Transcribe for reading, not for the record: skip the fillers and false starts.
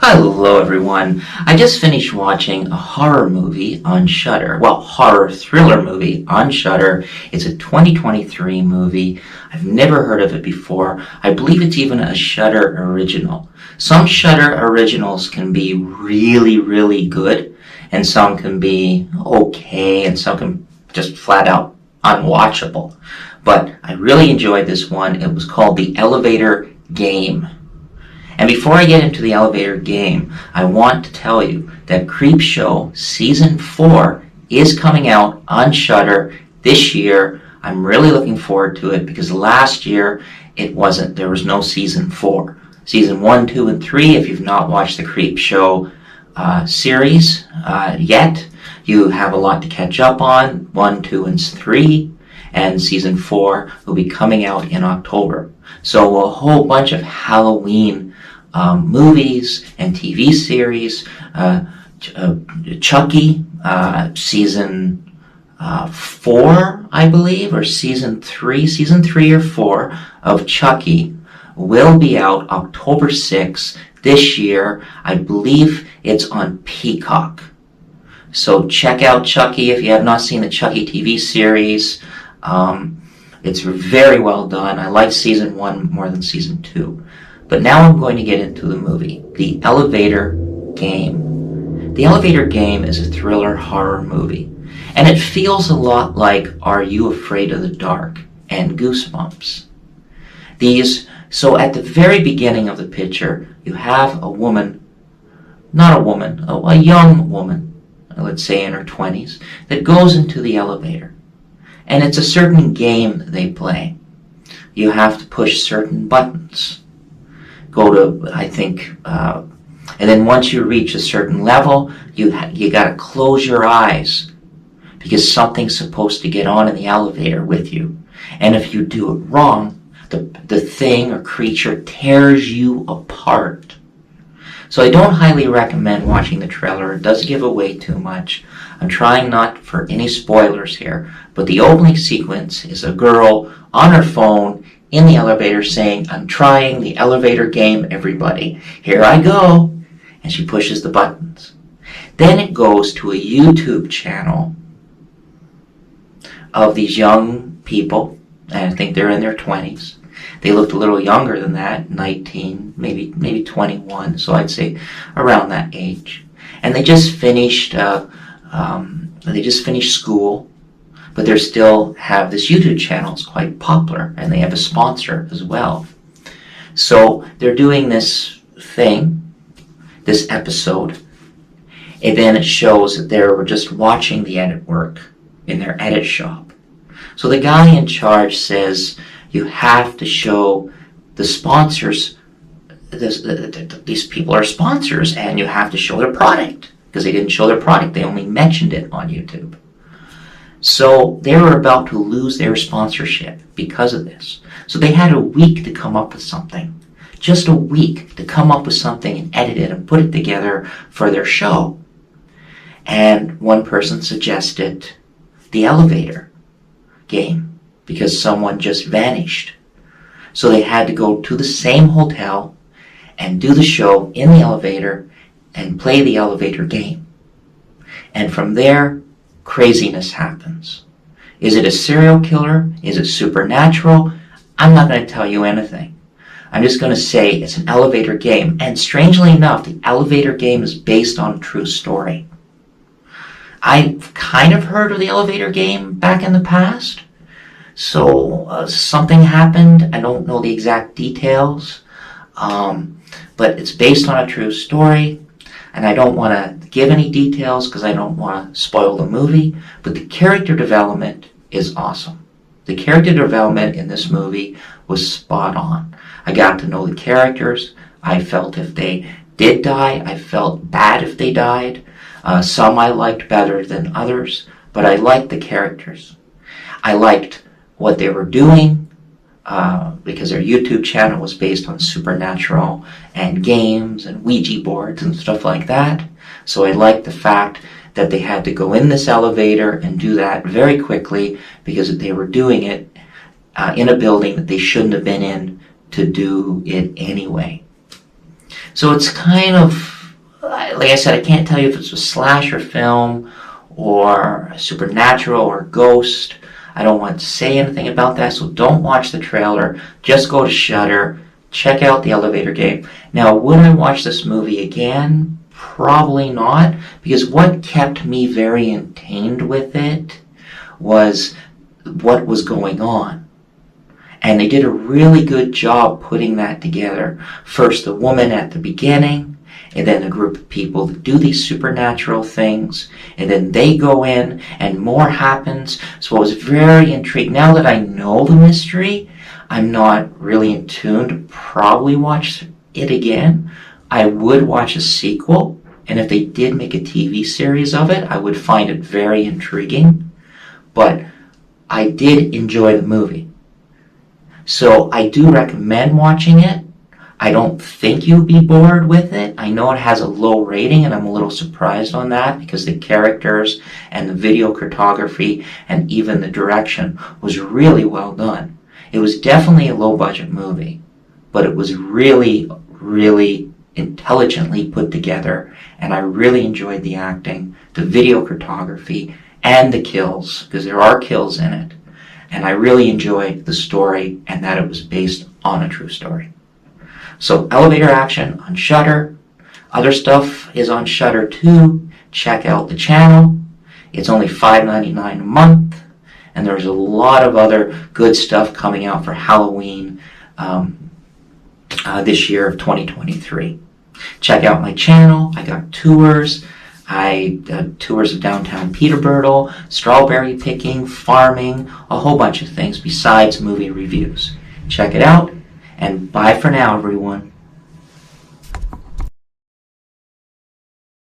Hello everyone. I just finished watching a horror movie on Shudder. Well, horror thriller movie on Shudder. It's a 2023 movie. I've never heard of it before. I believe it's even a Shudder original. Some Shudder originals can be really, really good, and some can be okay, and some can just flat out unwatchable. But I really enjoyed this one. It was called The Elevator Game. And before I get into The Elevator Game, I want to tell you that Creepshow Season 4 is coming out on Shudder this year. I'm really looking forward to it because last year there was no Season 4. Season 1, 2, and 3, if you've not watched the Creepshow series yet, you have a lot to catch up on. 1, 2, and 3. And Season 4 will be coming out in October. So a whole bunch of Halloween movies and TV series. Chucky, Season 4, I believe, or Season 3 or 4 of Chucky will be out October 6th this year. I believe it's on Peacock. So check out Chucky if you have not seen the Chucky TV series. It's very well done. I like Season 1 more than Season 2. But now I'm going to get into the movie, The Elevator Game. The Elevator Game is a thriller horror movie, and it feels a lot like Are You Afraid of the Dark and Goosebumps. So at the very beginning of the picture, you have a woman, a young woman, let's say in her 20s, that goes into the elevator. And it's a certain game they play. You have to push certain buttons. And then once you reach a certain level, you got to close your eyes because something's supposed to get on in the elevator with you. And if you do it wrong, the thing or creature tears you apart. So I don't highly recommend watching the trailer. It does give away too much. I'm trying not for any spoilers here, but the opening sequence is a girl on her phone in the elevator saying, "I'm trying the elevator game, everybody. Here I go." And she pushes the buttons. Then it goes to a YouTube channel of these young people, and I think they're in their 20s. They looked a little younger than that, 19, maybe 21, so I'd say around that age. And they just finished school, but they still have this YouTube channel. It's quite popular, and they have a sponsor as well. So they're doing this episode, and then it shows that they were just watching the edit work in their edit shop. So the guy in charge says, you have to show the sponsors, these people are sponsors, and you have to show their product, because they didn't show their product, they only mentioned it on YouTube. So they were about to lose their sponsorship because of this. So they had a week to come up with something. Just a week to come up with something and edit it and put it together for their show. And one person suggested the elevator game because someone just vanished. So they had to go to the same hotel and do the show in the elevator and play the elevator game. And from there, craziness happens. Is it a serial killer? Is it supernatural? I'm not going to tell you anything. I'm just going to say it's an elevator game. And strangely enough, the elevator game is based on a true story. I've kind of heard of the elevator game back in the past. So something happened. I don't know the exact details. But it's based on a true story. And I don't want to give any details because I don't want to spoil the movie. But the character development is awesome. The character development in this movie was spot on. I got to know the characters. I felt if they did die, I felt bad if they died. Some I liked better than others, but I liked the characters. I liked what they were doing because their YouTube channel was based on supernatural and games and Ouija boards and stuff like that. So I liked the fact that they had to go in this elevator and do that very quickly because they were doing it in a building that they shouldn't have been in to do it anyway. So it's kind of like I said, I can't tell you if it's a slasher film or a supernatural or ghost. I don't want to say anything about that, so don't watch the trailer. Just go to Shudder, check out The Elevator Game. Now, would I watch this movie again? Probably not, because what kept me very entertained with it was what was going on. And they did a really good job putting that together. First, the woman at the beginning, and then a group of people that do these supernatural things, and then they go in, and more happens. So I was very intrigued. Now that I know the mystery, I'm not really in tune to probably watch it again. I would watch a sequel, and if they did make a TV series of it, I would find it very intriguing. But I did enjoy the movie. So I do recommend watching it. I don't think you'll be bored with it. I know it has a low rating, and I'm a little surprised on that because the characters and the video cartography and even the direction was really well done. It was definitely a low-budget movie, but it was really, really intelligently put together, and I really enjoyed the acting, the video cartography, and the kills, because there are kills in it. And I really enjoyed the story and that it was based on a true story. So Elevator Action on Shudder. Other stuff is on Shudder too. Check out the channel. It's only $5.99 a month. And there's a lot of other good stuff coming out for Halloween this year of 2023. Check out my channel. I got tours. Tours of downtown Peterborough, strawberry picking, farming, a whole bunch of things besides movie reviews. Check it out, and bye for now, everyone.